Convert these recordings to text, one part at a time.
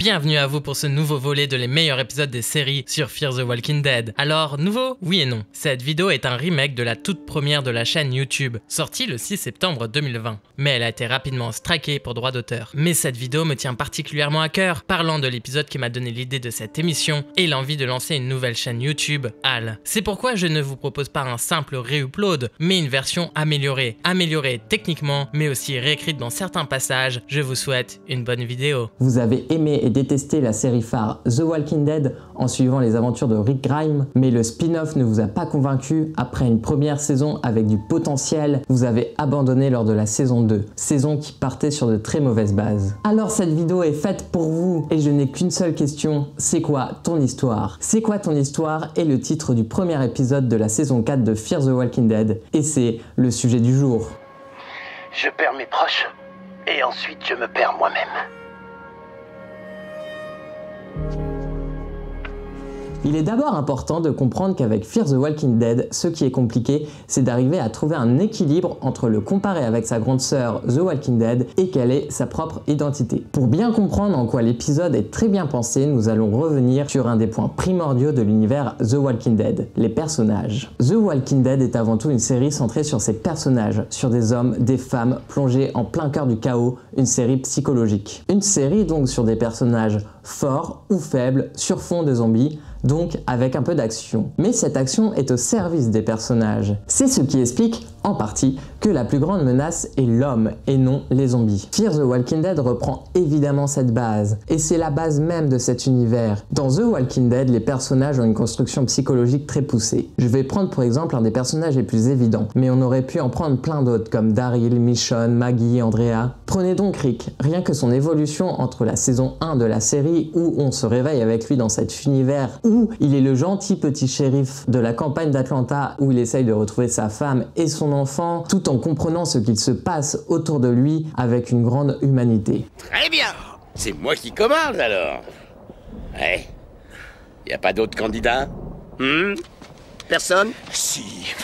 Bienvenue à vous pour ce nouveau volet de les meilleurs épisodes des séries sur Fear the Walking Dead. Alors, nouveau? Oui et non. Cette vidéo est un remake de la toute première de la chaîne YouTube, sortie le 6 septembre 2020. Mais elle a été rapidement strikée pour droit d'auteur. Mais cette vidéo me tient particulièrement à cœur, parlant de l'épisode qui m'a donné l'idée de cette émission et l'envie de lancer une nouvelle chaîne YouTube, HAL. C'est pourquoi je ne vous propose pas un simple re-upload, mais une version améliorée. Améliorée techniquement, mais aussi réécrite dans certains passages. Je vous souhaite une bonne vidéo. Vous avez aimé et détesté la série phare The Walking Dead en suivant les aventures de Rick Grimes, mais le spin-off ne vous a pas convaincu. Après une première saison avec du potentiel, vous avez abandonné lors de la saison 2, saison qui partait sur de très mauvaises bases. Alors cette vidéo est faite pour vous et je n'ai qu'une seule question, c'est quoi ton histoire? C'est quoi ton histoire est le titre du premier épisode de la saison 4 de Fear the Walking Dead et c'est le sujet du jour. Je perds mes proches et ensuite je me perds moi-même. Il est d'abord important de comprendre qu'avec Fear the Walking Dead, ce qui est compliqué, c'est d'arriver à trouver un équilibre entre le comparer avec sa grande sœur The Walking Dead et quelle est sa propre identité. Pour bien comprendre en quoi l'épisode est très bien pensé, nous allons revenir sur un des points primordiaux de l'univers The Walking Dead, les personnages. The Walking Dead est avant tout une série centrée sur ses personnages, sur des hommes, des femmes plongés en plein cœur du chaos, une série psychologique. Une série donc sur des personnages forts ou faibles sur fond de zombies, donc avec un peu d'action. Mais cette action est au service des personnages. C'est ce qui explique, en partie, que la plus grande menace est l'homme et non les zombies. Fear the Walking Dead reprend évidemment cette base, et c'est la base même de cet univers. Dans The Walking Dead, les personnages ont une construction psychologique très poussée. Je vais prendre pour exemple un des personnages les plus évidents, mais on aurait pu en prendre plein d'autres comme Daryl, Michonne, Maggie, Andrea. Prenez donc Rick, rien que son évolution entre la saison 1 de la série où on se réveille avec lui dans cet univers où il est le gentil petit shérif de la campagne d'Atlanta où il essaye de retrouver sa femme et son enfant tout en comprenant ce qu'il se passe autour de lui avec une grande humanité. Très bien. C'est moi qui commande alors. Ouais. Y a pas d'autres candidats? Personne? Si.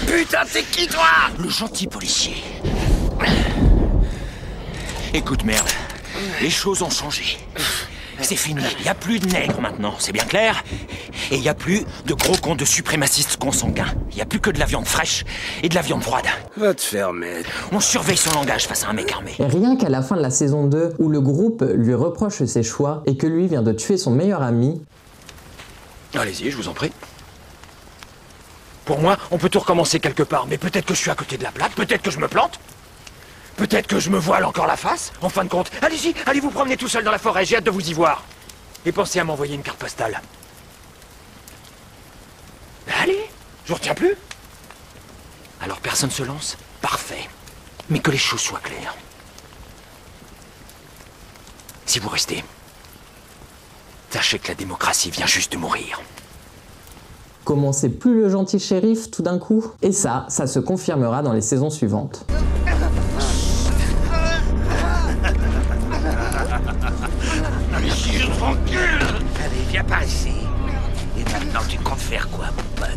Putain, c'est qui toi? Le gentil policier. Écoute, merde. Les choses ont changé. C'est fini. Il n'y a plus de nègres maintenant, c'est bien clair? Et il n'y a plus de gros cons de suprémacistes consanguins. Il n'y a plus que de la viande fraîche et de la viande froide. Va te faire mettre. On surveille son langage face à un mec armé. Et rien qu'à la fin de la saison 2, où le groupe lui reproche ses choix et que lui vient de tuer son meilleur ami... Allez-y, je vous en prie. Pour moi, on peut tout recommencer quelque part, mais peut-être que je suis à côté de la plaque, peut-être que je me plante. Peut-être que je me voile encore la face. En fin de compte, allez-y, allez vous promener tout seul dans la forêt, j'ai hâte de vous y voir. Et pensez à m'envoyer une carte postale. Allez, je vous retiens plus. Alors personne se lance? Parfait. Mais que les choses soient claires. Si vous restez, sachez que la démocratie vient juste de mourir. Comment c'est plus le gentil shérif tout d'un coup? Et ça se confirmera dans les saisons suivantes. Je suis tranquille. Allez, viens par ici. Et maintenant, tu comptes faire quoi, mon pote?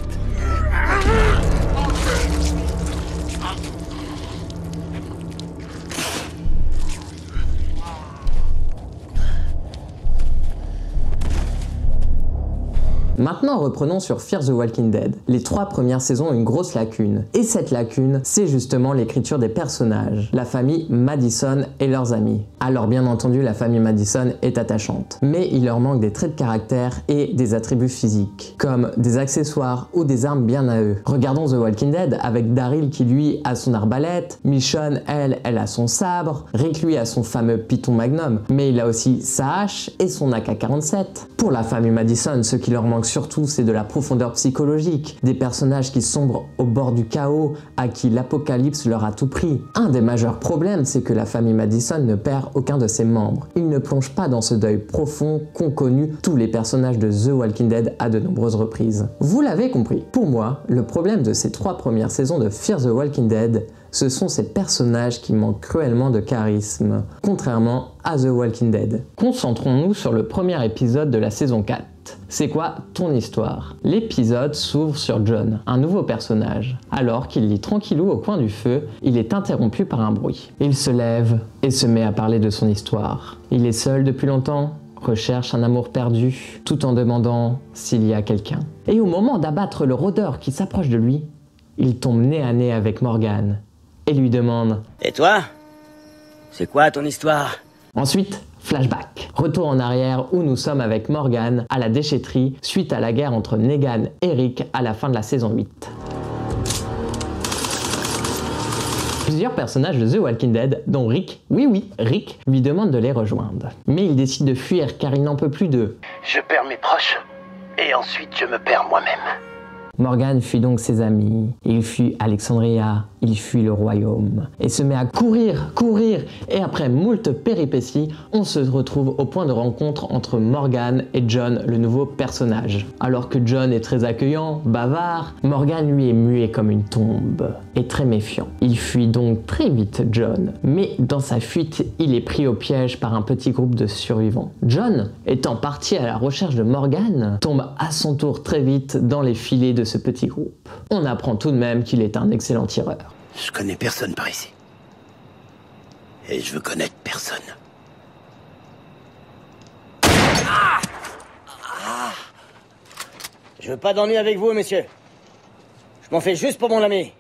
Maintenant reprenons sur Fear the Walking Dead. Les 3 premières saisons ont une grosse lacune. Et cette lacune, c'est justement l'écriture des personnages. La famille Madison et leurs amis. Alors bien entendu, la famille Madison est attachante. Mais il leur manque des traits de caractère et des attributs physiques, comme des accessoires ou des armes bien à eux. Regardons The Walking Dead avec Daryl qui lui a son arbalète, Michonne elle a son sabre, Rick lui a son fameux Python Magnum, mais il a aussi sa hache et son AK-47. Pour la famille Madison, ce qui leur manque surtout, c'est de la profondeur psychologique, des personnages qui sombrent au bord du chaos, à qui l'apocalypse leur a tout pris. Un des majeurs problèmes, c'est que la famille Madison ne perd aucun de ses membres. Ils ne plongent pas dans ce deuil profond qu'ont connu tous les personnages de The Walking Dead à de nombreuses reprises. Vous l'avez compris, pour moi, le problème de ces 3 premières saisons de Fear the Walking Dead, ce sont ces personnages qui manquent cruellement de charisme, contrairement à The Walking Dead. Concentrons-nous sur le premier épisode de la saison 4. C'est quoi ton histoire? L'épisode s'ouvre sur John, un nouveau personnage. Alors qu'il lit tranquillou au coin du feu, il est interrompu par un bruit. Il se lève et se met à parler de son histoire. Il est seul depuis longtemps, recherche un amour perdu, tout en demandant s'il y a quelqu'un. Et au moment d'abattre le rôdeur qui s'approche de lui, il tombe nez à nez avec Morgan et lui demande « Et toi? C'est quoi ton histoire ?» Ensuite, flashback. Retour en arrière où nous sommes avec Morgan à la déchetterie suite à la guerre entre Negan et Rick à la fin de la saison 8. Plusieurs personnages de The Walking Dead, dont Rick, oui, Rick, lui demandent de les rejoindre. Mais il décide de fuir car il n'en peut plus d'eux. Je perds mes proches, et ensuite je me perds moi-même. Morgan fuit donc ses amis, il fuit Alexandria, il fuit le royaume, et se met à courir, et après moult péripéties, on se retrouve au point de rencontre entre Morgan et John, le nouveau personnage. Alors que John est très accueillant, bavard, Morgan lui est muet comme une tombe, et très méfiant. Il fuit donc très vite John, mais dans sa fuite, il est pris au piège par un petit groupe de survivants. John, étant parti à la recherche de Morgan, tombe à son tour très vite dans les filets de ce petit groupe. On apprend tout de même qu'il est un excellent tireur. Je connais personne par ici. Et je veux connaître personne. Je veux pas d'ennui avec vous, messieurs. Je m'en fais juste pour mon ami.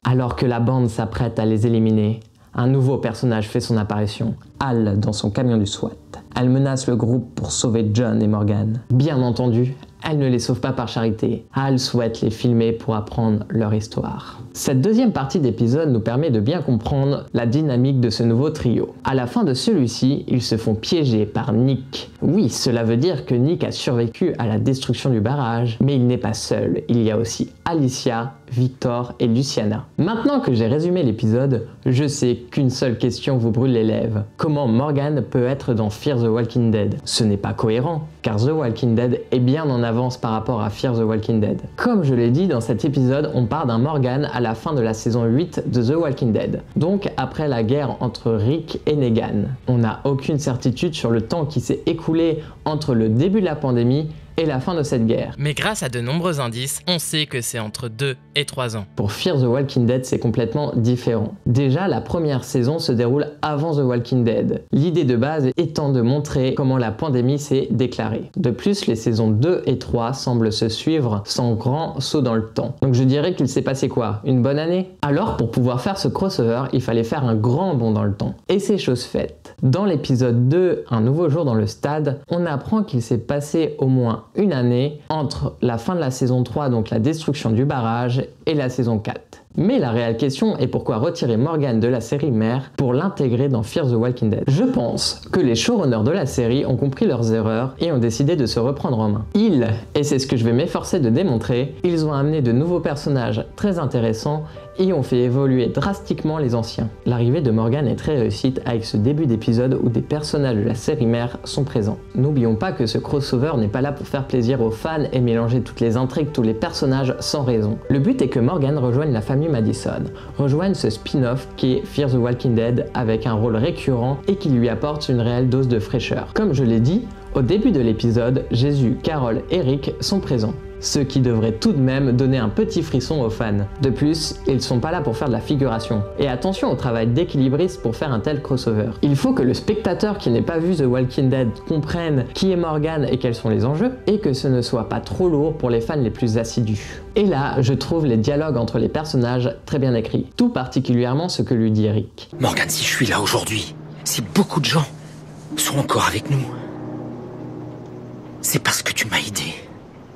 Alors que la bande s'apprête à les éliminer, un nouveau personnage fait son apparition, Hal dans son camion du SWAT. Elle menace le groupe pour sauver John et Morgan. Bien entendu, elle ne les sauve pas par charité. Hal souhaite les filmer pour apprendre leur histoire. Cette deuxième partie d'épisode nous permet de bien comprendre la dynamique de ce nouveau trio. À la fin de celui-ci, ils se font piéger par Nick. Oui, cela veut dire que Nick a survécu à la destruction du barrage, mais il n'est pas seul. Il y a aussi Alicia, Victor et Luciana. Maintenant que j'ai résumé l'épisode, je sais qu'une seule question vous brûle les lèvres. Comment Morgan peut être dans Fear the Walking Dead? Ce n'est pas cohérent, car The Walking Dead est bien en avance par rapport à Fear the Walking Dead. Comme je l'ai dit dans cet épisode, on part d'un Morgan à la fin de la saison 8 de The Walking Dead, donc après la guerre entre Rick et Negan. On n'a aucune certitude sur le temps qui s'est écoulé entre le début de la pandémie et la fin de cette guerre. Mais grâce à de nombreux indices, on sait que c'est entre 2 et 3 ans. Pour Fear the Walking Dead, c'est complètement différent. Déjà, la première saison se déroule avant The Walking Dead, l'idée de base étant de montrer comment la pandémie s'est déclarée. De plus, les saisons 2 et 3 semblent se suivre sans grand saut dans le temps. Donc je dirais qu'il s'est passé quoi? Une bonne année? Alors pour pouvoir faire ce crossover, il fallait faire un grand bond dans le temps. Et c'est chose faite. Dans l'épisode 2, Un nouveau jour dans le stade, on apprend qu'il s'est passé au moins une année entre la fin de la saison 3, donc la destruction du barrage, et la saison 4. Mais la réelle question est pourquoi retirer Morgan de la série mère pour l'intégrer dans Fear the Walking Dead. Je pense que les showrunners de la série ont compris leurs erreurs et ont décidé de se reprendre en main. Et c'est ce que je vais m'efforcer de démontrer, ils ont amené de nouveaux personnages très intéressants et ont fait évoluer drastiquement les anciens. L'arrivée de Morgan est très réussite avec ce début d'épisode où des personnages de la série mère sont présents. N'oublions pas que ce crossover n'est pas là pour faire plaisir aux fans et mélanger toutes les intrigues, tous les personnages sans raison. Le but est que Morgan rejoigne la famille Madison, rejoigne ce spin-off qui est Fear the Walking Dead avec un rôle récurrent et qui lui apporte une réelle dose de fraîcheur. Comme je l'ai dit, au début de l'épisode, Jésus, Carol et Rick sont présents, ce qui devrait tout de même donner un petit frisson aux fans. De plus, ils sont pas là pour faire de la figuration. Et attention au travail d'équilibriste pour faire un tel crossover. Il faut que le spectateur qui n'ait pas vu The Walking Dead comprenne qui est Morgan et quels sont les enjeux, et que ce ne soit pas trop lourd pour les fans les plus assidus. Et là, je trouve les dialogues entre les personnages très bien écrits, tout particulièrement ce que lui dit Rick. Morgan, si je suis là aujourd'hui, si beaucoup de gens sont encore avec nous, c'est parce que tu m'as aidé.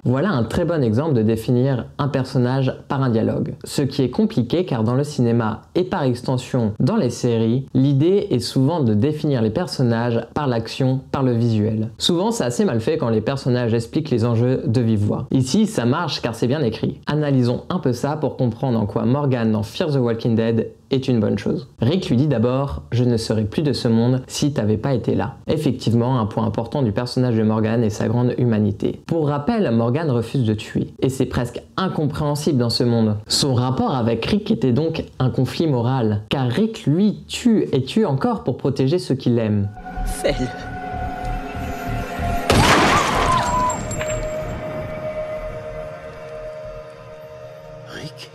Voilà un très bon exemple de définir un personnage par un dialogue. Ce qui est compliqué car dans le cinéma et par extension dans les séries, l'idée est souvent de définir les personnages par l'action, par le visuel. Souvent c'est assez mal fait quand les personnages expliquent les enjeux de vive voix. Ici ça marche car c'est bien écrit. Analysons un peu ça pour comprendre en quoi Morgan dans Fear the Walking Dead est une bonne chose. Rick lui dit d'abord « Je ne serais plus de ce monde si t'avais pas été là ». Effectivement, un point important du personnage de Morgan est sa grande humanité. Pour rappel, Morgan refuse de tuer, et c'est presque incompréhensible dans ce monde. Son rapport avec Rick était donc un conflit moral, car Rick lui tue et tue encore pour protéger ceux qu'il aime. Fais-le. Rick?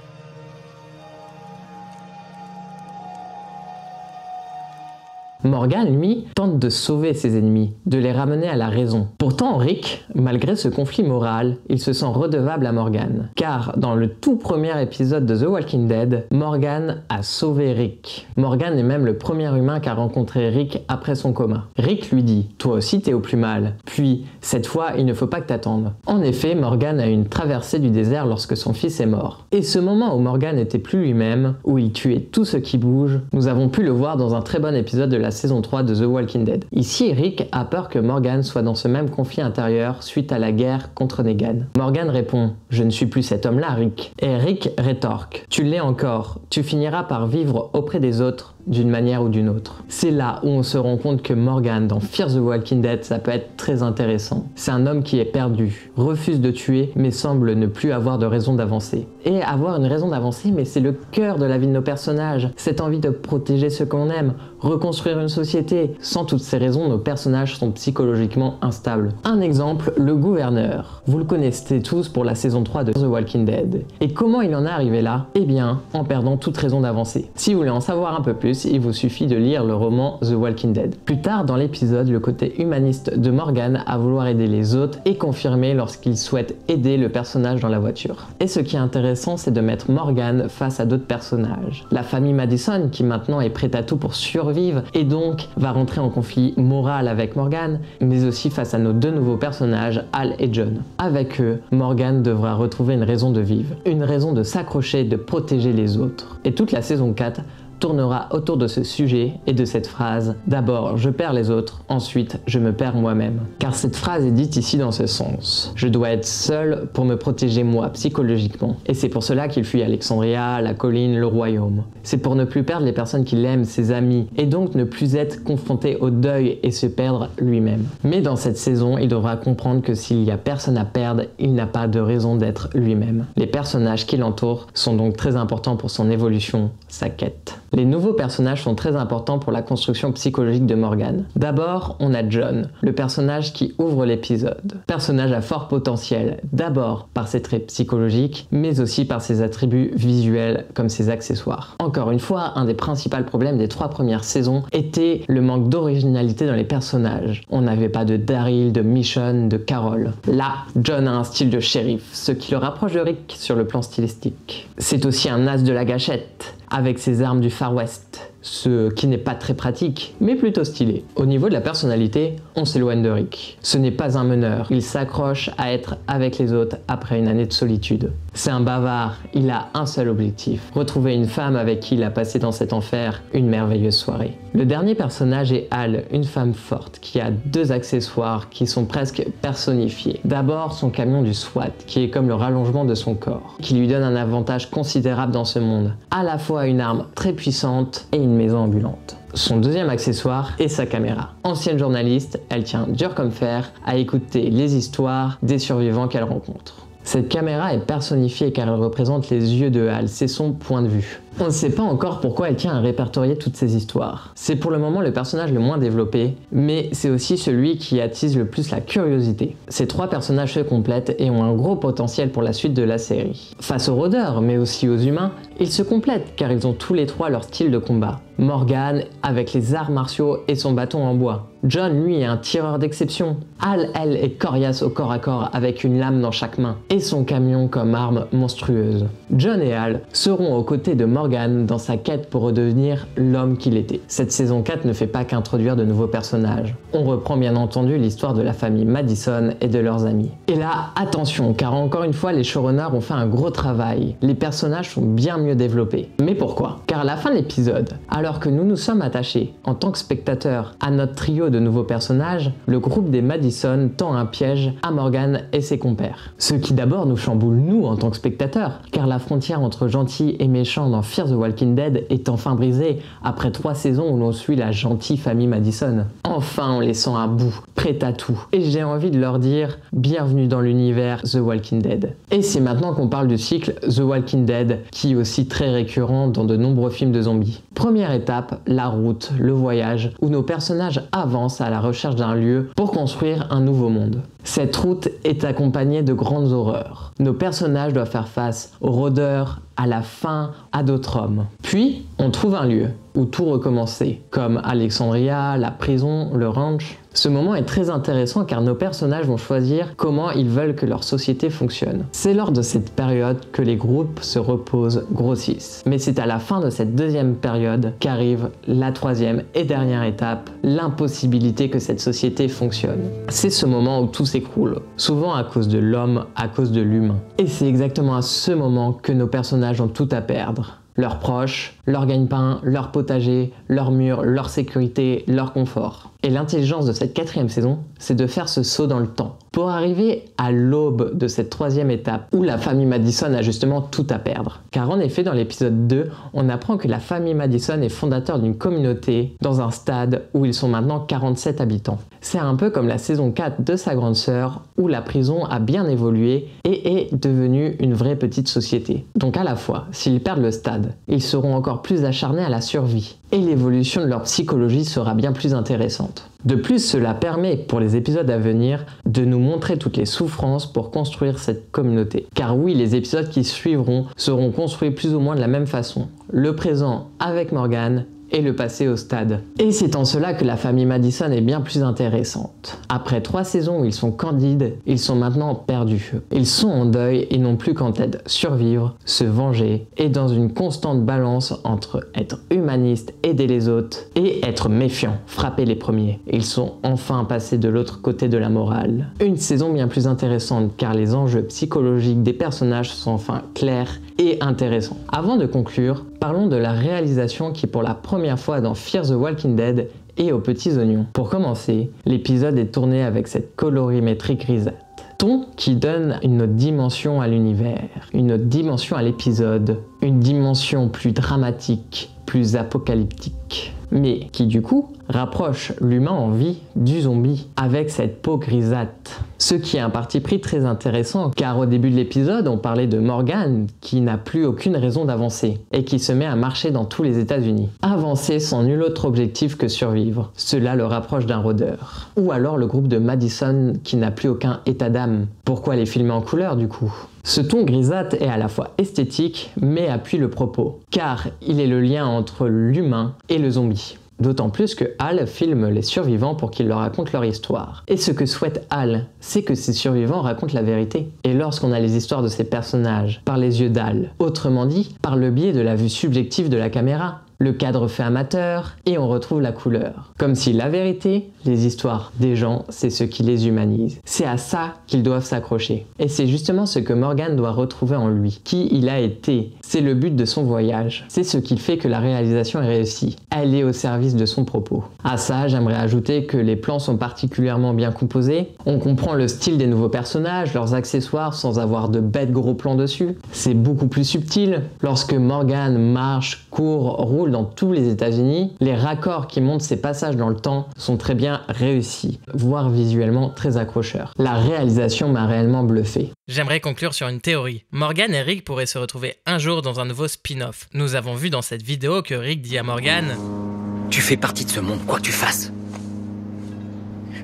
Morgan, lui, tente de sauver ses ennemis, de les ramener à la raison. Pourtant, Rick, malgré ce conflit moral, il se sent redevable à Morgan. Car dans le tout premier épisode de The Walking Dead, Morgan a sauvé Rick. Morgan est même le premier humain qu'a rencontré Rick après son coma. Rick lui dit « Toi aussi t'es au plus mal ». Puis, cette fois, il ne faut pas que t'attendes. En effet, Morgan a eu une traversée du désert lorsque son fils est mort. Et ce moment où Morgan n'était plus lui-même, où il tuait tout ce qui bouge, nous avons pu le voir dans un très bon épisode de la saison 3 de The Walking Dead. Ici, Rick a peur que Morgan soit dans ce même conflit intérieur suite à la guerre contre Negan. Morgan répond « Je ne suis plus cet homme-là, Rick ». Et Rick rétorque « Tu l'es encore, tu finiras par vivre auprès des autres d'une manière ou d'une autre ». C'est là où on se rend compte que Morgan dans Fear the Walking Dead, ça peut être très intéressant. C'est un homme qui est perdu, refuse de tuer, mais semble ne plus avoir de raison d'avancer. Et avoir une raison d'avancer, mais c'est le cœur de la vie de nos personnages, cette envie de protéger ce qu'on aime, reconstruire une société. Sans toutes ces raisons, nos personnages sont psychologiquement instables. Un exemple, le gouverneur. Vous le connaissez tous pour la saison 3 de The Walking Dead. Et comment il en est arrivé là? Eh bien, en perdant toute raison d'avancer. Si vous voulez en savoir un peu plus, il vous suffit de lire le roman The Walking Dead. Plus tard dans l'épisode, le côté humaniste de Morgan à vouloir aider les autres est confirmé lorsqu'il souhaite aider le personnage dans la voiture. Et ce qui est intéressant, c'est de mettre Morgan face à d'autres personnages. La famille Madison, qui maintenant est prête à tout pour survivre, et donc va rentrer en conflit moral avec Morgan, mais aussi face à nos deux nouveaux personnages, Al et John. Avec eux, Morgan devra retrouver une raison de vivre, une raison de s'accrocher et de protéger les autres. Et toute la saison 4 tournera autour de ce sujet et de cette phrase « D'abord, je perds les autres, ensuite, je me perds moi-même ». Car cette phrase est dite ici dans ce sens. Je dois être seul pour me protéger moi, psychologiquement. Et c'est pour cela qu'il fuit Alexandria, la colline, le royaume. C'est pour ne plus perdre les personnes qu'il aime, ses amis, et donc ne plus être confronté au deuil et se perdre lui-même. Mais dans cette saison, il devra comprendre que s'il n'y a personne à perdre, il n'a pas de raison d'être lui-même. Les personnages qui l'entourent sont donc très importants pour son évolution, sa quête. Les nouveaux personnages sont très importants pour la construction psychologique de Morgan. D'abord, on a John, le personnage qui ouvre l'épisode. Personnage à fort potentiel, d'abord par ses traits psychologiques, mais aussi par ses attributs visuels comme ses accessoires. Encore une fois, un des principaux problèmes des 3 premières saisons était le manque d'originalité dans les personnages. On n'avait pas de Daryl, de Michonne, de Carol. Là, John a un style de shérif, ce qui le rapproche de Rick sur le plan stylistique. C'est aussi un as de la gâchette, avec ses armes du Far West, ce qui n'est pas très pratique, mais plutôt stylé. Au niveau de la personnalité, on s'éloigne de Rick. Ce n'est pas un meneur, il s'accroche à être avec les autres après une année de solitude. C'est un bavard, il a un seul objectif, retrouver une femme avec qui il a passé dans cet enfer une merveilleuse soirée. Le dernier personnage est Al, une femme forte qui a 2 accessoires qui sont presque personnifiés. D'abord son camion du SWAT, qui est comme le rallongement de son corps, qui lui donne un avantage considérable dans ce monde. À la fois une arme très puissante et une maison ambulante. Son deuxième accessoire est sa caméra. Ancienne journaliste, elle tient dur comme fer à écouter les histoires des survivants qu'elle rencontre. Cette caméra est personnifiée car elle représente les yeux de Al, c'est son point de vue. On ne sait pas encore pourquoi elle tient à répertorier toutes ces histoires. C'est pour le moment le personnage le moins développé, mais c'est aussi celui qui attise le plus la curiosité. Ces 3 personnages se complètent et ont un gros potentiel pour la suite de la série. Face aux rôdeurs, mais aussi aux humains, ils se complètent car ils ont tous les 3 leur style de combat. Morgan avec les arts martiaux et son bâton en bois. John, lui, est un tireur d'exception. Al, elle, est coriace au corps à corps avec une lame dans chaque main et son camion comme arme monstrueuse. John et Al seront aux côtés de Morgan dans sa quête pour redevenir l'homme qu'il était. Cette saison 4 ne fait pas qu'introduire de nouveaux personnages. On reprend bien entendu l'histoire de la famille Madison et de leurs amis. Et là, attention, car encore une fois, les showrunners ont fait un gros travail. Les personnages sont bien mieux développés. Mais pourquoi? Car à la fin de l'épisode, alors que nous nous sommes attachés, en tant que spectateurs, à notre trio de nouveaux personnages, le groupe des Madison tend un piège à Morgan et ses compères. Ce qui d'abord nous chamboule nous en tant que spectateurs, car la frontière entre gentils et méchants dans Fear the Walking Dead est enfin brisée après 3 saisons où l'on suit la gentille famille Madison. Enfin, on les sent à bout, prêts à tout. Et j'ai envie de leur dire bienvenue dans l'univers The Walking Dead. Et c'est maintenant qu'on parle du cycle The Walking Dead, qui est aussi très récurrent dans de nombreux films de zombies. Première étape, la route, le voyage, où nos personnages avancent à la recherche d'un lieu pour construire un nouveau monde. Cette route est accompagnée de grandes horreurs. Nos personnages doivent faire face aux rôdeurs, à la faim, à d'autres hommes. Puis, on trouve un lieu où tout recommencer, comme Alexandria, la prison, le ranch. Ce moment est très intéressant car nos personnages vont choisir comment ils veulent que leur société fonctionne. C'est lors de cette période que les groupes se reposent, grossissent. Mais c'est à la fin de cette deuxième période qu'arrive la troisième et dernière étape, l'impossibilité que cette société fonctionne. C'est ce moment où tout s'écroule, souvent à cause de l'homme, à cause de l'humain. Et c'est exactement à ce moment que nos personnages ont tout à perdre. Leurs proches, leur gagne-pain, leur potager, leurs murs, leur sécurité, leur confort. Et l'intelligence de cette quatrième saison, c'est de faire ce saut dans le temps, pour arriver à l'aube de cette troisième étape, où la famille Madison a justement tout à perdre. Car en effet, dans l'épisode 2, on apprend que la famille Madison est fondateur d'une communauté dans un stade où ils sont maintenant 47 habitants. C'est un peu comme la saison 4 de Sa Grande Sœur, où la prison a bien évolué et est devenue une vraie petite société. Donc à la fois, s'ils perdent le stade, ils seront encore plus acharnés à la survie, et l'évolution de leur psychologie sera bien plus intéressante. De plus, cela permet pour les épisodes à venir de nous montrer toutes les souffrances pour construire cette communauté. Car oui, les épisodes qui suivront seront construits plus ou moins de la même façon. Le présent avec Morgan et le passé au stade. Et c'est en cela que la famille Madison est bien plus intéressante. Après 3 saisons où ils sont candides, ils sont maintenant perdus. Ils sont en deuil et n'ont plus qu'en tête survivre, se venger, et dans une constante balance entre être humaniste, aider les autres, et être méfiant, frapper les premiers. Ils sont enfin passés de l'autre côté de la morale. Une saison bien plus intéressante car les enjeux psychologiques des personnages sont enfin clairs et intéressants. Avant de conclure, parlons de la réalisation qui pour la première fois dans Fear the Walking Dead est aux petits oignons. Pour commencer, l'épisode est tourné avec cette colorimétrie grisâtre. Ton qui donne une autre dimension à l'univers, une autre dimension à l'épisode, une dimension plus dramatique, plus apocalyptique, mais qui du coup rapproche l'humain en vie du zombie avec cette peau grisâtre. Ce qui est un parti pris très intéressant car au début de l'épisode on parlait de Morgan qui n'a plus aucune raison d'avancer et qui se met à marcher dans tous les États-Unis. Avancer sans nul autre objectif que survivre. Cela le rapproche d'un rôdeur. Ou alors le groupe de Madison qui n'a plus aucun état d'âme. Pourquoi les filmer en couleur du coup ? Ce ton grisâtre est à la fois esthétique mais appuie le propos car il est le lien entre l'humain et le zombie. D'autant plus que Hal filme les survivants pour qu'ils leur racontent leur histoire. Et ce que souhaite Hal, c'est que ces survivants racontent la vérité. Et lorsqu'on a les histoires de ces personnages par les yeux d'Hal, autrement dit, par le biais de la vue subjective de la caméra, le cadre fait amateur et on retrouve la couleur. Comme si la vérité, les histoires des gens, c'est ce qui les humanise. C'est à ça qu'ils doivent s'accrocher. Et c'est justement ce que Morgan doit retrouver en lui, qui il a été. C'est le but de son voyage. C'est ce qui fait que la réalisation est réussie. Elle est au service de son propos. À ça, j'aimerais ajouter que les plans sont particulièrement bien composés. On comprend le style des nouveaux personnages, leurs accessoires sans avoir de bêtes gros plans dessus. C'est beaucoup plus subtil. Lorsque Morgan marche, court, roule dans tous les États-Unis, les raccords qui montrent ces passages dans le temps sont très bien réussis, voire visuellement très accrocheurs. La réalisation m'a réellement bluffé. J'aimerais conclure sur une théorie. Morgan et Rick pourraient se retrouver un jour dans un nouveau spin-off. Nous avons vu dans cette vidéo que Rick dit à Morgan « Tu fais partie de ce monde, quoi que tu fasses.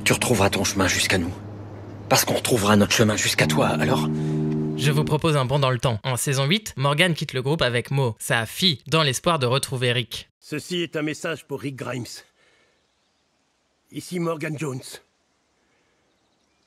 Tu retrouveras ton chemin jusqu'à nous. Parce qu'on retrouvera notre chemin jusqu'à toi, alors... » Je vous propose un bond dans le temps. En saison 8, Morgan quitte le groupe avec Mo, sa fille, dans l'espoir de retrouver Rick. Ceci est un message pour Rick Grimes. Ici Morgan Jones.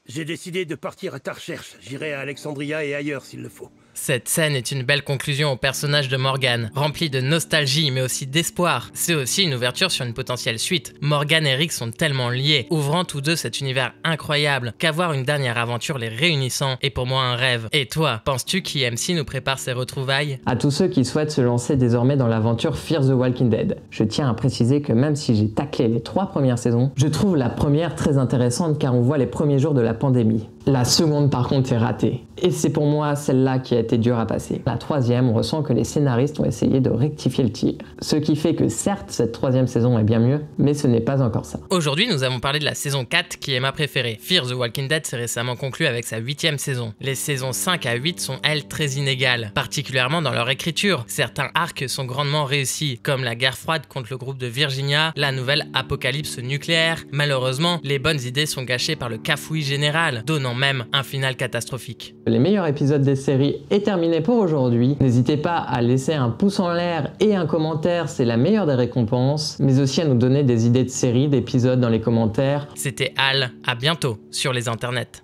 J'ai décidé de partir à ta recherche. J'irai à Alexandria et ailleurs s'il le faut. Cette scène est une belle conclusion au personnage de Morgan, remplie de nostalgie mais aussi d'espoir. C'est aussi une ouverture sur une potentielle suite. Morgan et Rick sont tellement liés, ouvrant tous deux cet univers incroyable, qu'avoir une dernière aventure les réunissant est pour moi un rêve. Et toi, penses-tu qu'IMC nous prépare ses retrouvailles ? À tous ceux qui souhaitent se lancer désormais dans l'aventure Fear the Walking Dead, je tiens à préciser que même si j'ai taclé les 3 premières saisons, je trouve la première très intéressante car on voit les premiers jours de la pandémie. La seconde par contre est ratée. Et c'est pour moi celle-là qui a été dure à passer. La troisième, on ressent que les scénaristes ont essayé de rectifier le tir. Ce qui fait que certes, cette troisième saison est bien mieux, mais ce n'est pas encore ça. Aujourd'hui, nous avons parlé de la saison 4 qui est ma préférée. Fear the Walking Dead s'est récemment conclu avec sa 8e saison. Les saisons 5 à 8 sont elles très inégales, particulièrement dans leur écriture. Certains arcs sont grandement réussis, comme la guerre froide contre le groupe de Virginia, la nouvelle apocalypse nucléaire. Malheureusement, les bonnes idées sont gâchées par le cafouillis général, donnant même un final catastrophique. Les meilleurs épisodes des séries est terminé pour aujourd'hui. N'hésitez pas à laisser un pouce en l'air et un commentaire, c'est la meilleure des récompenses, mais aussi à nous donner des idées de séries, d'épisodes dans les commentaires. C'était Al, à bientôt sur les internets.